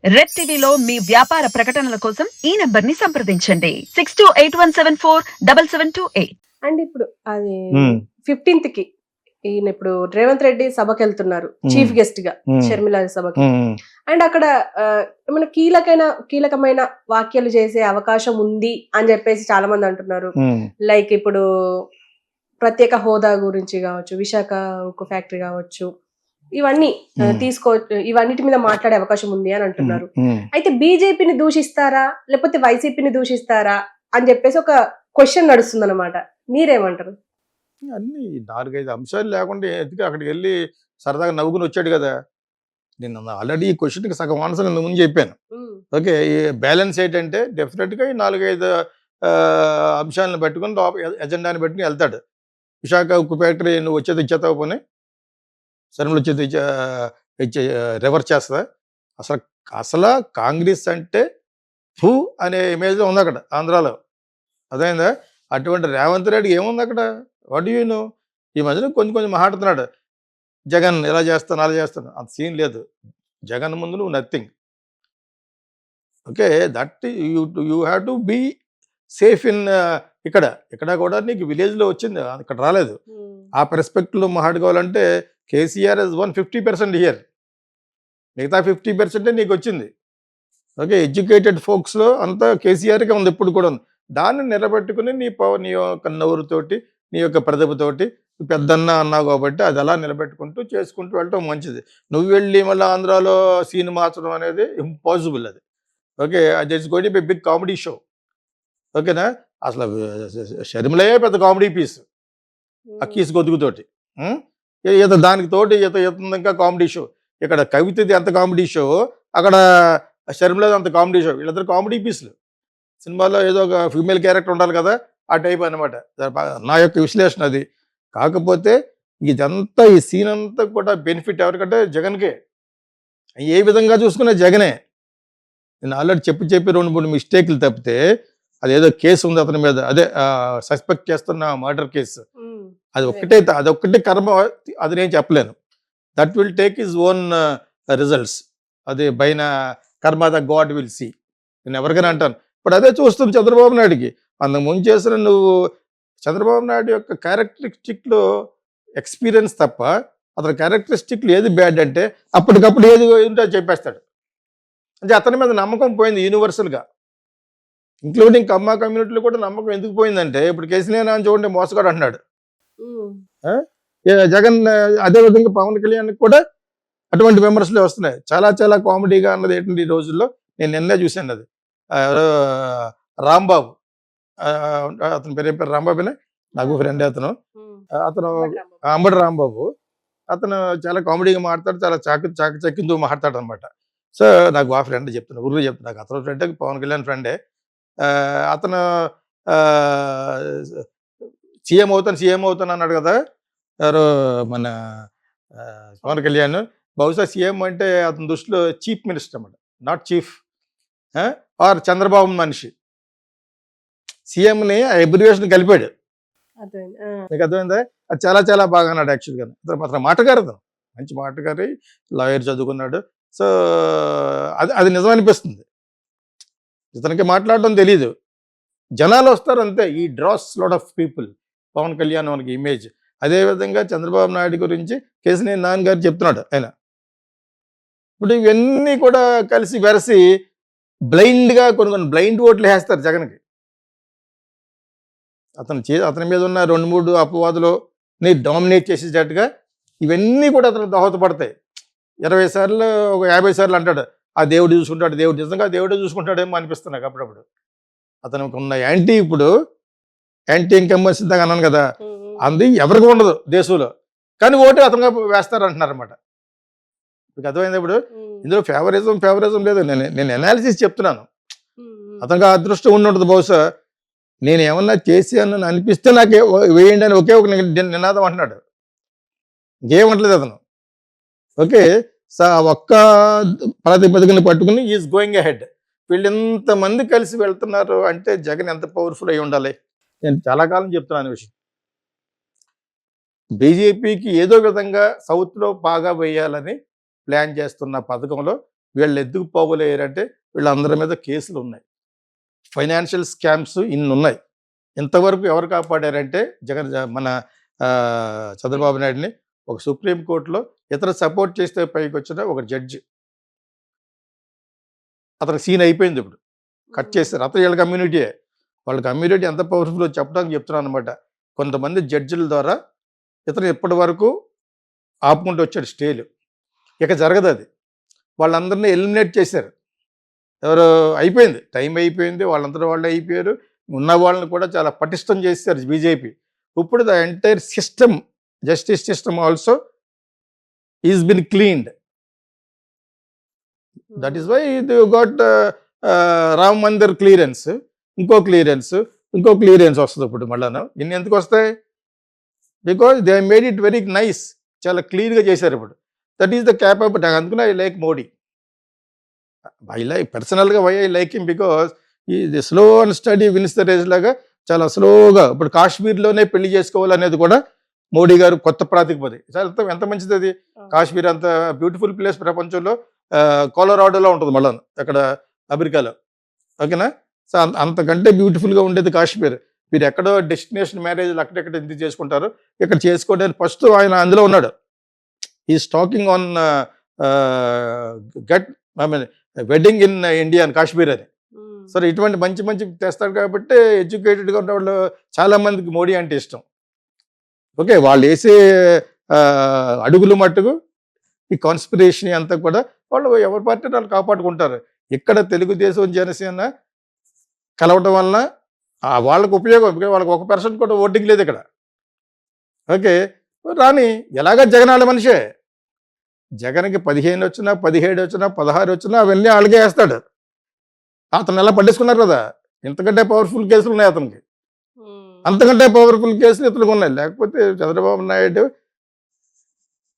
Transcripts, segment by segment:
Red టీవీలో మీ వ్యాపార ప్రకటనల కోసం ఈ నంబర్ ని సంప్రదించండి 6281747728. అండ్ ఇప్పుడు అది 15th కి ఈయన ఇప్పుడు రేవంత్ రెడ్డి సభకి వెళ్తున్నారు చీఫ్ గెస్ట్ గా షర్మిల సభకి. అండ్ అక్కడ ఏమైనా కీలకమైన వ్యాఖ్యలు చేసే అవకాశం ఉంది అని చెప్పేసి చాలా మంది అంటున్నారు. లైక్ ఇప్పుడు ప్రత్యేక హోదా గురించి కావచ్చు, విశాఖ ఉక్కు ఫ్యాక్టరీ కావచ్చు, ఇవన్నీ ఇవన్నిటి మీద మాట్లాడే అవకాశం ఉంది అని అంటున్నారు. అయితే బీజేపీని దూషిస్తారా లేకపోతే వైసీపీని దూషిస్తారా అని చెప్పేసి ఒక క్వశ్చన్ నడుస్తుంది అనమాట. మీరేమంటారు? అన్ని 4-5 అంశాలు లేకుండా ఎందుకు అక్కడికి వెళ్ళి సరదాగా నవ్వుకుని వచ్చాడు కదా. నేను ఆల్రెడీ ఈ క్వశ్చన్కి సగం ఆన్సర్ నేను ముందు చెప్పాను. ఓకే, ఈ బ్యాలెన్స్ ఏంటంటే డెఫినెట్గా ఈ 4-5 అంశాలను పెట్టుకుని ఎజెండాని పెట్టుకుని వెళ్తాడు. విశాఖ ఉక్కు ఫ్యాక్టరీ నువ్వు వచ్చేది ఇచ్చేతావు పోనీ, సరే వచ్చేది రివర్స్ చేస్తుందా? అసలు కాంగ్రెస్ అంటే ఫూ అనే ఇమేజ్ ఉంది అక్కడ ఆంధ్రాలో, అదైందా? అటువంటి రేవంత్ రెడ్డి ఏముంది అక్కడ? What you know? ఈ మధ్యన కొంచెం మాట్లాడుతున్నాడు, జగన్ ఎలా చేస్తాను అలా చేస్తాను, అంత సీన్ లేదు. జగన్ ముందు నువ్వు nothing. Okay, that you have to be safe in ఇక్కడ కూడా నీకు విలేజ్లో వచ్చింది, ఇక్కడ రాలేదు. ఆ పర్స్పెక్టివ్లో మాట్లాడుకోవాలంటే కేసీఆర్ ఇస్ 150% హియర్, మిగతా 50% నీకు వచ్చింది. ఓకే, ఎడ్యుకేటెడ్ ఫోక్స్లో అంతా కేసీఆర్కే ఉంది, ఎప్పుడు కూడా ఉంది. దాన్ని నిలబెట్టుకుని నీ యొక్క నవ్వురుతోటి, నీ యొక్క ప్రతిభతోటి పెద్దన్న అన్నావు కాబట్టి అది అలా నిలబెట్టుకుంటూ చేసుకుంటూ వెళ్ళటం మంచిది. నువ్వు వెళ్ళి మళ్ళీ ఆంధ్రాలో సీన్ మార్చడం అనేది ఇంపాసిబుల్ అది. ఓకే, అది it's going to be big comedy show. ఓకేనా? అసలు షర్మిలయే పెద్ద కామెడీ పీస్, అక్కీస్ గొదుగుతోటి. ఈత దానికి తోటి ఈత ఇంకా కామెడీ షో. ఇక్కడ కవితది ఎంత కామెడీ షో, అక్కడ షర్మిలది అంత కామెడీ షో. వీళ్ళిద్దరు కామెడీ పీస్లు. సినిమాలో ఏదో ఒక ఫీమేల్ క్యారెక్టర్ ఉండాలి కదా, ఆ టైప్ అనమాట నా యొక్క విశ్లేషణ అది. కాకపోతే ఇదంతా ఈ సీన్ అంతా కూడా బెనిఫిట్ ఎవరికంటే జగన్కే. ఏ విధంగా చూసుకున్నా జగనే. నేను ఆల్రెడీ చెప్పి 2-3 మిస్టేక్లు తప్పితే అదేదో కేసు ఉంది అతని మీద, అదే సస్పెక్ట్ చేస్తున్న మర్డర్ కేసు, అదొక్కటే కర్మ, అది నేను చెప్పలేను. That will take his own results. అది బైన కర్మ ద గాడ్ విల్ సీ. నేను ఎవరికైనా అంటాను. ఇప్పుడు అదే చూస్తుంది చంద్రబాబు నాయుడుకి. అంతకు ముందు చేసిన నువ్వు చంద్రబాబు నాయుడు యొక్క క్యారెక్టరిస్టిక్లో ఎక్స్పీరియన్స్ తప్ప అతని క్యారెక్టరిస్టిక్లు ఏది బ్యాడ్ అంటే అప్పటికప్పుడు ఏది ఉంటే చెప్పేస్తాడు. అంటే అతని మీద నమ్మకం పోయింది యూనివర్సల్గా, ఇంక్లూడింగ్ కమ్మ కమ్యూనిటీలో కూడా నమ్మకం ఎందుకు పోయిందంటే ఇప్పుడు కేసీఆర్ అని చూడండి మోసగాడు అంటున్నాడు. జగన్ అదేవిధంగా పవన్ కళ్యాణ్కి కూడా అటువంటి విమర్శలు వస్తున్నాయి. చాలా చాలా కామెడీగా అన్నది ఏంటంటే ఈ రోజుల్లో నేను నిన్నే చూశాను, అది రాంబాబు, అతని పేరు రాంబాబునే, నాకు ఫ్రెండ్ అతను అంబటి రాంబాబు. అతను చాలా కామెడీగా మాట్లాడతాడు, చాలా చాకచక్యంతో మాట్లాడతాడు అనమాట. సో నాకు ఆ ఫ్రెండ్ చెప్తున్నా, ఊరు చెప్తున్నా, నాకు అతను ఫ్రెండే, పవన్ కళ్యాణ్ ఫ్రెండే. అతను సీఎం అవుతాను అన్నాడు కదా ఎవరు, మన పవన్ కళ్యాణ్. బహుశా సీఎం అంటే అతని దృష్టిలో చీఫ్ మినిస్టర్ అన్నమాట, నాట్ చీఫ్ ఆర్ చంద్రబాబు మనిషి. సీఎంని అబ్రివేషన్ కలిపాడు, మీకు అర్థమైందా? అది చాలా చాలా బాగా అన్నాడు యాక్చువల్గా. అతను మాటగారు, అతను మంచి మాటగారి, లాయర్ చదువుకున్నాడు. సో అది నిజం అనిపిస్తుంది. ఇతనికి మాట్లాడడం తెలీదు, జనాలు వస్తారు అంతే. ఈ draws lot of people Pawan Kalyan మనకి ఇమేజ్. అదేవిధంగా చంద్రబాబు నాయుడు గురించి కేసీఆర్ నాన్నగారు చెప్తున్నాడు ఆయన. ఇప్పుడు ఇవన్నీ కూడా కలిసి వెరసి బ్లైండ్గా కొన్ని బ్లైండ్ ఓట్లు వేస్తారు జగన్కి. అతని మీద ఉన్న 2-3 అపవాదులు డామినేట్ చేసేటట్టుగా ఇవన్నీ కూడా అతను దోహదపడతాయి. 20 సార్లు ఒక 50 సార్లు అంటాడు ఆ దేవుడు చూసుకుంటాడు, దేవుడు నిజంగా దేవుడే చూసుకుంటాడేమో అనిపిస్తుంది నాకు అప్పుడప్పుడు. అతనికి ఉన్న యాంటీ ఇన్కమ్ సిద్ధంగా అన్నాను కదా, అది ఎవరికి ఉండదు దేశంలో, కానీ ఓటు అతనుగా వేస్తారు అంటున్నారు అనమాట. మీకు అర్థమైంది? ఇప్పుడు ఇందులో ఫేవరిజం లేదు, నేను అనాలిసిస్ చెప్తున్నాను. అతనికి అదృష్టం ఉండదు బహుశా. నేను ఏమన్నా చేసి అని అనిపిస్తే నాకు వేయండి అని ఒకే ఒక నినాదం అంటున్నాడు, ఇంకేమంటలేదు అతను. ఓకే, ఒక్క ప్రాతిపదికను పట్టుకుని ఈజ్ గోయింగ్ అహెడ్. వీళ్ళు ఇంతమంది కలిసి వెళ్తున్నారు అంటే జగన్ ఎంత పవర్ఫుల్ అయి ఉండాలి. నేను చాలా కాలం చెప్తున్నాను విషయం. బీజేపీకి ఏదో విధంగా సౌత్లో బాగా వేయాలని ప్లాన్ చేస్తున్న పథకంలో వీళ్ళు ఎందుకు పోగలేరంటే వీళ్ళందరి మీద కేసులు ఉన్నాయి, ఫైనాన్షియల్ స్కామ్స్ ఇన్ని ఉన్నాయి. ఇంతవరకు ఎవరు కాపాడారంటే మన చంద్రబాబు నాయుడిని ఒక సుప్రీంకోర్టులో ఇతర సపోర్ట్ చేస్తే పైకి వచ్చిన ఒక జడ్జి, అతనికి సీన్ అయిపోయింది, ఇప్పుడు కట్ చేస్తారు. అతను వీళ్ళ కమ్యూనిటీయే, వాళ్ళ కమ్యూనిటీ ఎంత పవర్ఫుల్ చెప్పడానికి చెప్తున్నాను అనమాట. కొంతమంది జడ్జిల ద్వారా ఇతను ఇప్పటి వరకు ఆపుకుంటూ వచ్చాడు స్టేలు, ఇక జరగదు అది. వాళ్ళందరినీ ఎలిమినేట్ చేశారు. ఎవరు అయిపోయింది, టైం అయిపోయింది, వాళ్ళందరూ వాళ్ళు అయిపోయారు. ఉన్న వాళ్ళని కూడా చాలా పటిష్టం చేశారు బీజేపీ. ఇప్పుడు the entire system, justice system also is been cleaned. That is why they got Ram Mandir clearance, ఇంకో క్లియరెన్స్ వస్తుంది ఇప్పుడు మళ్ళాను. ఇన్ని ఎందుకు వస్తాయి? Because they made it very nice, చాలా క్లీన్గా చేశారు ఇప్పుడు. That is the capability. అందుకని ఐ లైక్ మోడీ. పర్సనల్గా why I like him because ఈ slow and steady wins the race లాగా చాలా స్లోగా ఇప్పుడు కాశ్మీర్లోనే పెళ్లి చేసుకోవాలనేది కూడా మోడీ గారు కొత్త ప్రాతిపది. ఎంత మంచిది అది. కాశ్మీర్ అంత బ్యూటిఫుల్ ప్లేస్ ప్రపంచంలో, కొలరాడోలో ఉంటుంది మళ్ళా అక్కడ అమెరికాలో, ఓకేనా. సో అంతకంటే బ్యూటిఫుల్గా ఉండేది కాశ్మీర్. మీరు ఎక్కడో డెస్టినేషన్ మ్యారేజ్లు అక్కడెక్కడ ఎందుకు చేసుకుంటారు, ఇక్కడ చేసుకోవడానికి ఫస్ట్ ఆయన అందులో ఉన్నాడు. Is talking on get I mean wedding in India అని కాశ్మీర్ అని. సరే ఇటువంటి మంచి తెస్తాడు కాబట్టి ఎడ్యుకేటెడ్గా ఉన్న వాళ్ళు చాలా మందికి మోడీ అంటే ఇష్టం. ఓకే, వాళ్ళు వేసే అడుగులు మట్టుకు ఈ కాన్స్పిరేషన్ అంతా కూడా వాళ్ళు ఎవరి పార్టీ వాళ్ళు కాపాడుకుంటారు. ఇక్కడ తెలుగుదేశం జనసేన కలవటం వలన వాళ్ళకు ఉపయోగం, వాళ్ళకి 1% కూడా ఓటింగ్ లేదు ఇక్కడ. ఓకే, రాని ఎలాగ జగన్ వాళ్ళ మనిషే. జగన్కి 15 వచ్చినా 17 వచ్చినా 16 వచ్చినా అవన్నీ వాళ్ళకే వేస్తాడు. అతను ఎలా పట్టించుకున్నారు కదా. ఇంతకంటే పవర్ఫుల్ కేసులు ఉన్నాయి అతనికి, అంతకంటే పవర్ఫుల్ కేసులు ఇతనికి ఉన్నాయి. లేకపోతే చంద్రబాబు నాయుడు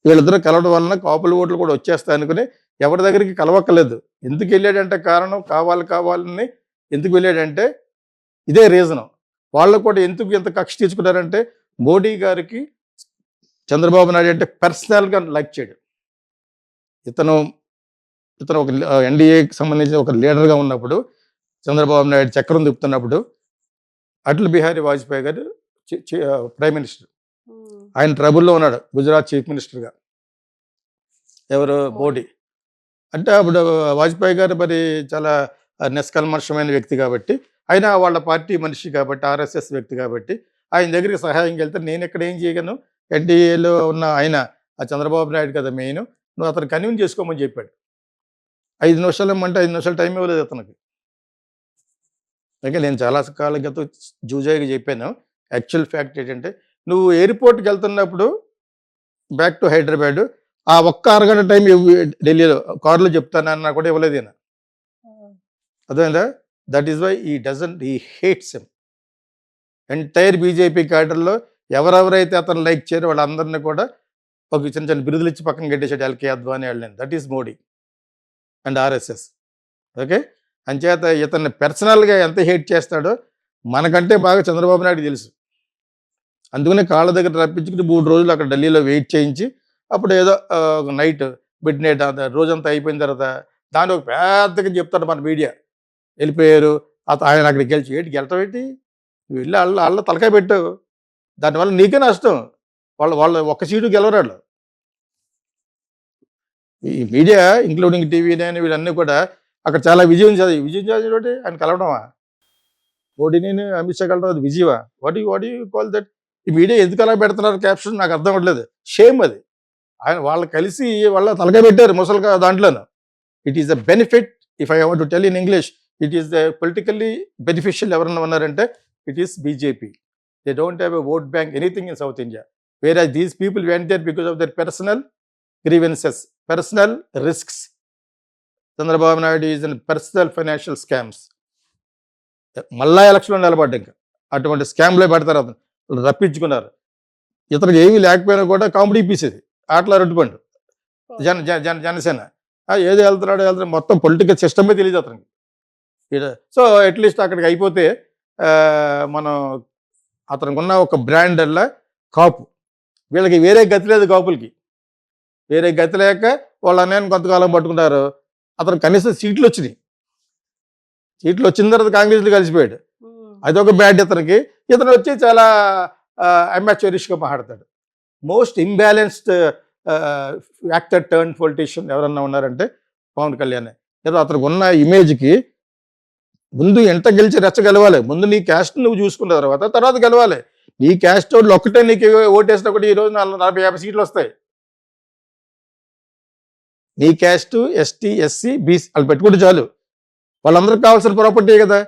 వీళ్ళిద్దరూ కలవడం వలన కాపుల ఓట్లు కూడా వచ్చేస్తాయి అనుకుని ఎవరి దగ్గరికి కలవక్కలేదు. ఎందుకు వెళ్ళాడంటే కారణం కావాలని ఎందుకు వెళ్ళాడంటే ఇదే రీజను. వాళ్ళు కూడా ఎందుకు ఇంత కక్ష తీర్చుకున్నారంటే మోడీ గారికి చంద్రబాబు నాయుడు అంటే పర్సనల్గా లైక్ చేయడు. ఇతను ఒక ఎన్డీఏకి సంబంధించిన ఒక లీడర్గా ఉన్నప్పుడు, చంద్రబాబు నాయుడు చక్రం తిప్పుతున్నప్పుడు అటల్ బిహారీ వాజ్పేయి గారు ప్రైమ్ మినిస్టర్, ఆయన ట్రబుల్లో ఉన్నాడు గుజరాత్ చీఫ్ మినిస్టర్గా. ఎవరు? మోడీ. అంటే అప్పుడు వాజ్పేయి గారు మరి చాలా నిష్కల్మషమైన వ్యక్తి కాబట్టి, ఆయన వాళ్ళ పార్టీ మనిషి కాబట్టి, ఆర్ఎస్ఎస్ వ్యక్తి కాబట్టి ఆయన దగ్గరికి సహాయంకి వెళ్తే నేను ఇక్కడ ఏం చేయగలను, ఎన్డీఏలో ఉన్న ఆయన ఆ చంద్రబాబు నాయుడు కదా మెయిన్, నువ్వు అతను కన్విన్స్ చేసుకోమని చెప్పాడు. 5 నిమిషాలు ఇమ్మంటే 5 నిమిషాలు టైం ఇవ్వలేదు అతనికి. అందుకే నేను చాలా కాలం క్రితం జూజాయిగా చెప్పాను. యాక్చువల్ ఫ్యాక్ట్ ఏంటంటే నువ్వు ఎయిర్పోర్ట్కి వెళ్తున్నప్పుడు బ్యాక్ టు హైదరాబాద్ ఆ ఒక్క అరగంట టైం ఢిల్లీలో కారులో చెప్తానన్నా కూడా ఇవ్వలేదు ఈయన. అదేందా? దట్ ఈస్ వై ఈ హేట్స్ హిమ్. ఎంటైర్ బీజేపీ క్యాడర్లో ఎవరెవరైతే అతను లైక్ చేయరో వాళ్ళందరినీ కూడా ఒక చిన్న బిరుదులు ఇచ్చి పక్కన కట్టేసాడు. ఎల్కే అద్వానీ వాళ్ళని. That is Modi and RSS. Okay, అంచేత ఇతన్ని పర్సనల్గా ఎంత హేట్ చేస్తాడో మనకంటే బాగా చంద్రబాబు నాయుడు తెలుసు. అందుకనే కాళ్ళ దగ్గర రప్పించుకుని 3 రోజులు అక్కడ ఢిల్లీలో వెయిట్ చేయించి అప్పుడు ఏదో నైట్ మిడ్ నైట్ రోజంతా అయిపోయిన తర్వాత దాన్ని ఒక పెద్దగా చెప్తాడు మన మీడియా. వెళ్ళిపోయారు ఆయన అక్కడికి గెలటం ఏంటి, నువ్వు వెళ్ళి వాళ్ళ తలకాయ పెట్టావు, దానివల్ల నీకే నష్టం. వాళ్ళు ఒక్క సీటు గెలవరాళ్ళు. ఈ మీడియా ఇంక్లూడింగ్ టీవీ నేను వీళ్ళన్నీ కూడా అక్కడ చాలా విజయం సాధించి ఆయన కలవడమా? మోడీని అమిత్ షా కలవడం అది విజయమా? What you call that? ఈ మీడియా ఎందుకు అలా పెడుతున్నారు క్యాప్షన్ నాకు అర్థం అవ్వట్లేదు. షేమ్ అది. ఆయన వాళ్ళు కలిసి వాళ్ళ తలకాయ పెట్టారు ముసలిగా దాంట్లోనూ. It is the benefit, if I want to tell in English, it is the politically beneficial. ఎవరన్నా ఉన్నారంటే it is BJP. They don't have a vote bank anything in south India. Whereas these people went there because of their personal grievances, personal risks. Chandrababu Naidu is in personal financial scams. మళ్ళా ఎలక్షన్లో నిలబడ్డా ఇంకా అటువంటి స్కామ్లో పెడతారు. అతను రప్పించుకున్నారు. ఇతనికి ఏమీ లేకపోయినా కూడా కామెడీ పీస్ ఇది. ఆటల రొట్టుపండు జనసేన ఏది వెళ్తున్నాడు మొత్తం పొలిటికల్ సిస్టమే తెలియదు అతనికి. సో అట్లీస్ట్ అక్కడికి అయిపోతే మనం అతనికి ఉన్న ఒక బ్రాండ్ అలా కాపు. వీళ్ళకి వేరే గతి లేదు, కాపులకి వేరే గతి లేక వాళ్ళ అన్నయ్యను కొంతకాలం పట్టుకుంటారు. అతను కనీసం సీట్లు వచ్చినాయి. సీట్లు వచ్చిన తర్వాత కాంగ్రెస్లో కలిసిపోయాడు. అదొక బ్యాడ్ ఇతనికి. ఇతను వచ్చి చాలా అమాచ్యూరిష్గా మాట్లాడతాడు. Most imbalanced actor turn politician ఎవరన్నా ఉన్నారంటే పవన్ కళ్యాణ్. ఏదో అతనికి ఉన్న ఇమేజ్కి ముందు ఎంత గెలిచి రెచ్చ గెలవాలి. ముందు నీ క్యాస్ట్ నువ్వు చూసుకున్న తర్వాత గెలవాలి. నీ క్యాస్ట్ వాళ్ళు ఒక్కటే నీకు ఓటేసినా కూడా ఈరోజు 40-50 సీట్లు వస్తాయి. నీ క్యాస్ట్ ఎస్టీ ఎస్సీ బీసీ వాళ్ళు పెట్టుకుంటే చాలు. వాళ్ళందరికీ కావాల్సిన ప్రాపర్టీ కదా.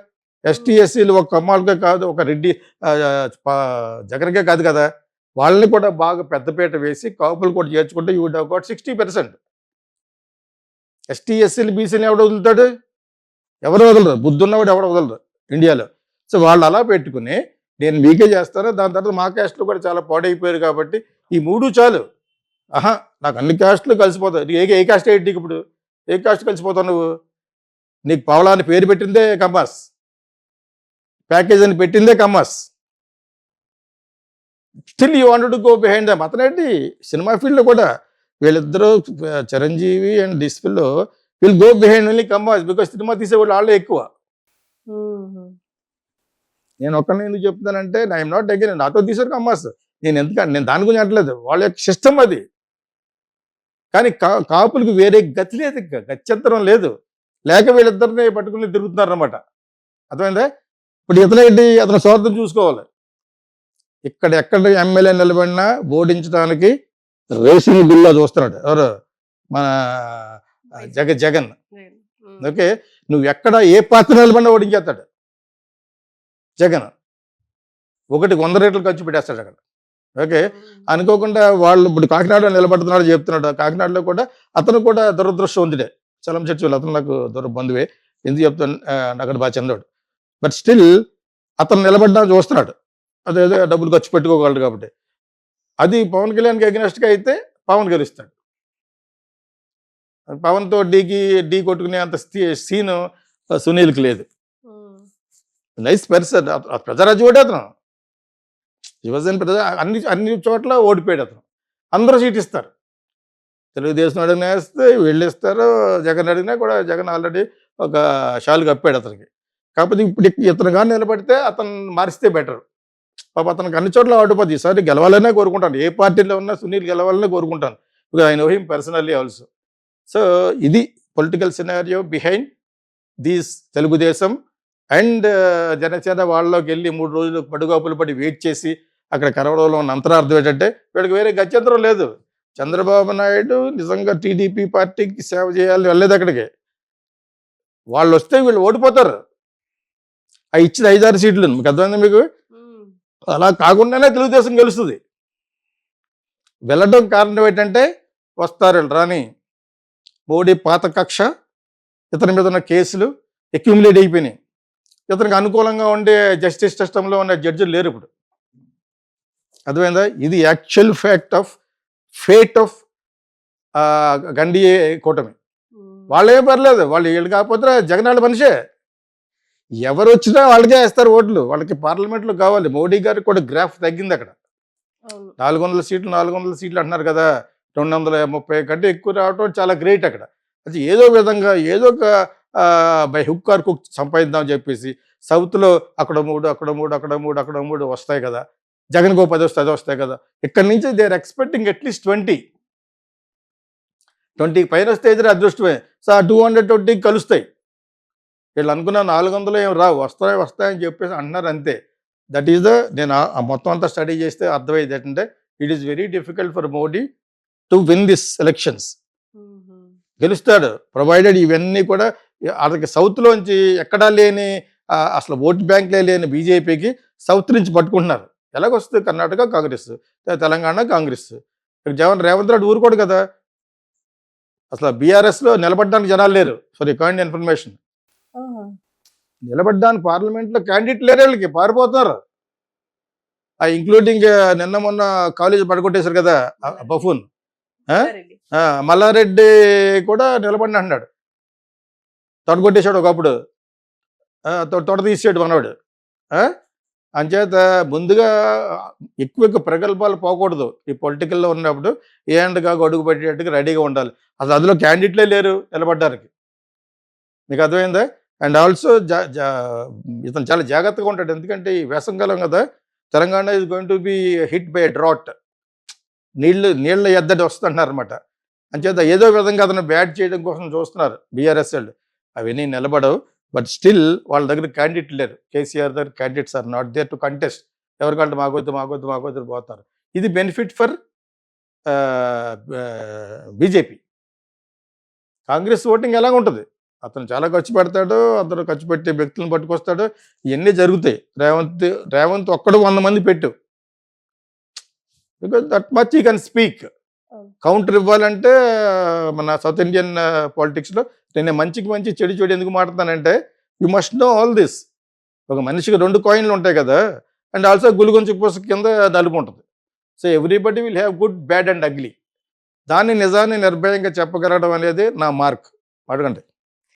ఎస్టీ ఎస్సీలు ఒక కమ్మాలకే కాదు, ఒక రెడ్డి జగన్కే కాదు కదా. వాళ్ళని కూడా బాగా పెద్దపీట వేసి కాపులు కూడా చేర్చుకుంటే you would have got 60%. ST ఎస్సీలు బీసీలు ఎవడు వదులుతాడు? ఎవరు వదలరు. బుద్ధి ఉన్నవాడు ఎవడు వదలరు ఇండియాలో. సో వాళ్ళు అలా పెట్టుకుని నేను మీకే చేస్తాను, దాని తర్వాత మా క్యాస్ట్లో కూడా చాలా పాడైపోయారు కాబట్టి ఈ 3 చాలు. నాకు అన్ని క్యాస్ట్లు కలిసిపోతాయి. ఏ క్యాస్ట్ ఏంటి ఇప్పుడు? ఏ క్యాస్ట్ కలిసిపోతావు నువ్వు? నీకు పావలా అని పేరు పెట్టిందే కమ్మాస్, ప్యాకేజ్ అని పెట్టిందే Kammas. Still you wanted to go behind them. అతనేంటి సినిమా ఫీల్డ్లో కూడా వీళ్ళిద్దరూ Chiranjeevi and this fellow will go behind only Kammas because cinema తీసేవాళ్ళు వాళ్ళే ఎక్కువ. నేను ఒక్కడిని ఎందుకు చెప్తానంటే ఐఎమ్ నాట్ అగైన్, నాతో తీసారు కమ్మాస్. నేను దాని గురించి అంటలేదు, వాళ్ళ యొక్క సిస్టమ్ అది. కానీ కాపులకు వేరే గతి లేదు, గత్యంతరం లేదు. లేక వీళ్ళిద్దరిని పట్టుకుని తిరుగుతున్నారు అనమాట. అర్థమైందా? ఇప్పుడు ఇతనేంటి, అతను స్వార్థం చూసుకోవాలి. ఎక్కడ ఎమ్మెల్యే నిలబడినా ఓడించడానికి రేసింగ్ బిల్లో చూస్తున్నాడు ఎవరు? మన జగన్. ఓకే, నువ్వు ఎక్కడ ఏ పాత్ర నిలబడినా ఓడించేస్తాడు జగన్. 100 రేట్లు ఖర్చు పెట్టేస్తాడు అక్కడ. ఓకే, అనుకోకుండా వాళ్ళు ఇప్పుడు కాకినాడలో నిలబడుతున్నాడు చెప్తున్నాడు. కాకినాడలో కూడా అతను కూడా దురదృష్టవంతుడే. చలం చర్చి అతను నాకు బంధువే. ఎందుకు చెప్తాను, అక్కడ బాగా చెందాడు. బట్ స్టిల్ అతను నిలబడ్డా చూస్తున్నాడు. అదేదో డబ్బులు ఖర్చు పెట్టుకోగలడు కాబట్టి. అది పవన్ కళ్యాణ్కి అగెనెస్ట్గా అయితే పవన్ గెలుస్తాడు. పవన్తో ఢీ కొట్టుకునే అంత సీను సునీల్కి లేదు. నైస్ పర్సన్, ప్రజారాజ్యం ఓటే అతను. యువజన అన్ని చోట్ల ఓడిపోయాడు అతను. అందరూ సీట్ ఇస్తారు. తెలుగుదేశం అడిగినా వేస్తే వీళ్ళు ఇస్తారు. జగన్ అడిగినా కూడా జగన్ ఆల్రెడీ ఒక షాలు కప్పాడు అతనికి. కాకపోతే ఇప్పుడు ఇతను కానీ నిలబడితే అతను మారిస్తే బెటర్. పాప అతనికి అన్ని చోట్ల ఓడిపోతుంది. ఈసారి గెలవాలనే కోరుకుంటాను. ఏ పార్టీలో ఉన్నా సునీల్ గెలవాలనే కోరుకుంటాను. Because I know him personally also. So ఇది political scenario behind these Telugu Desam and Janasena. వాళ్ళలోకి వెళ్ళి 3 రోజులు పడుగాపులు పడి వెయిట్ చేసి అక్కడ కరవడంలో ఉన్న అంతరార్థం ఏంటంటే వీళ్ళకి వేరే గత్యంతరం లేదు. చంద్రబాబు నాయుడు నిజంగా టీడీపీ పార్టీకి సేవ చేయాలని వెళ్ళలేదు అక్కడికి. వాళ్ళు వస్తే వీళ్ళు ఓడిపోతారు. ఆ ఇచ్చిన 5-6 సీట్లు మీకు అర్థమైంది మీకు? అలా కాకుండానే తెలుగుదేశం గెలుస్తుంది. వెళ్ళడం కారణం ఏంటంటే వస్తారు రాని మోడీ పాత కక్ష, ఇతని మీద ఉన్న కేసులు అక్యుములేట్ అయిపోయినాయి. ఇతనికి అనుకూలంగా ఉండే జస్టిస్ సిస్టంలో ఉన్న జడ్జిలు లేరు ఇప్పుడు. అర్థమైందా? ఇది యాక్చువల్ ఫేట్ ఆఫ్ గండియే కూటమి. వాళ్ళేం పర్లేదు, వీళ్ళు కాకపోతే జగనాళ్ళ మనిషే. ఎవరు వచ్చినా వాళ్ళకే వేస్తారు ఓట్లు. వాళ్ళకి పార్లమెంట్లో కావాలి. మోడీ గారికి కూడా గ్రాఫ్ తగ్గింది అక్కడ. 400 సీట్లు అంటున్నారు కదా, 230 కంటే ఎక్కువ రావటం చాలా గ్రేట్ అక్కడ. అది ఏదో విధంగా ఏదో ఒక బై హుక్ ఆర్ కుక్ సంపాదిద్దామని చెప్పేసి సౌత్లో అక్కడ 3 వస్తాయి కదా. జగన్కో 10 వస్తాయి కదా. ఇక్కడ నుంచి దే ఆర్ ఎక్స్పెక్టింగ్ అట్లీస్ట్ 20 పైన వస్తే ఎదురు అదృష్టమే. సో 220 కలుస్తాయి. వీళ్ళు అనుకున్న 400 ఏం రావు, వస్తాయని చెప్పేసి అంటున్నారు అంతే. దట్ ఈస్ నేను మొత్తం అంతా స్టడీ చేస్తే అర్థమయ్యేది ఏంటంటే it is very difficult for Modi to win this elections. గెలుస్తాడు ప్రొవైడెడ్ ఇవన్నీ కూడా అతనికి సౌత్లోంచి ఎక్కడా లేని అసలు ఓట్ బ్యాంక్లే లేని బీజేపీకి సౌత్ నుంచి పట్టుకుంటున్నారు. ఎలాగొస్తుంది? కర్ణాటక కాంగ్రెస్, తెలంగాణ కాంగ్రెస్. రేవంత్ రెడ్డి ఊరుకోడు కదా. అసలు బీఆర్ఎస్లో నిలబడడానికి జనాలు లేరు. ఫర్ కైండ్ ఇన్ఫర్మేషన్, నిలబడ్డానికి పార్లమెంట్లో క్యాండిడేట్ లేరు. వాళ్ళకి పారిపోతున్నారు. ఇంక్లూడింగ్ నిన్న మొన్న కాలేజ్ పడగొట్టేశారు కదా బఫూన్ మల్లారెడ్డి కూడా నిలబడి అంటున్నాడు. తొడగొట్టేశాడు ఒకప్పుడు, తొడ తీసాడు మనవాడు. అంచేత ముందుగా ఎక్కువ ప్రగల్భాలు పోకూడదు. ఈ పొలిటికల్లో ఉన్నప్పుడు ఏ అండగా అడుగు పెట్టేట్టుగా రెడీగా ఉండాలి. అసలు అందులో క్యాండిడేట్లే లేరు నిలబడ్డానికి. మీకు అర్థమైందా? అండ్ ఆల్సో ఇతను చాలా జాగ్రత్తగా ఉంటాడు, ఎందుకంటే ఈ వేసంకాలం కదా, Telangana is going to be hit by drought, నీళ్ళ ఎద్దడి వస్తుంటున్నారు అనమాట. అంచేత ఏదో విధంగా అతను బ్యాట్ చేయడం కోసం చూస్తున్నారు బీఆర్ఎస్ వాళ్ళు. అవన్నీ నిలబడవు. బట్ స్టిల్ వాళ్ళ దగ్గర క్యాండిడేట్ లేరు. కేసీఆర్ దగ్గర candidates are not there to contest. ఎవరికంటే మాకొద్దు పోతారు. ఇది benefit for BJP. Congress voting ఎలాగ ఉంటుంది, అతను చాలా ఖర్చు పెడతాడు, అతను ఖర్చు పెట్టే వ్యక్తులను పట్టుకొస్తాడు, ఇవన్నీ జరుగుతాయి. రేవంత్ ఒక్కడు 100 మంది పెట్టు, because that much you can speak. Counter ఇవ్వాలంటే మన సౌత్ ఇండియన్ పాలిటిక్స్లో నేను మంచికి మంచి చెడు ఎందుకు మాట్లాడతానంటే, you must know all this. ఒక మనిషికి 2 కాయిన్లు ఉంటాయి కదా, అండ్ ఆల్సో గులుగొంచు పూస కింద నలుపు ఉంటుంది. So everybody will have good, bad and ugly. దాన్ని నిజాన్ని నిర్భయంగా చెప్పగలగడం అనేది నా మార్క్. అడగండి.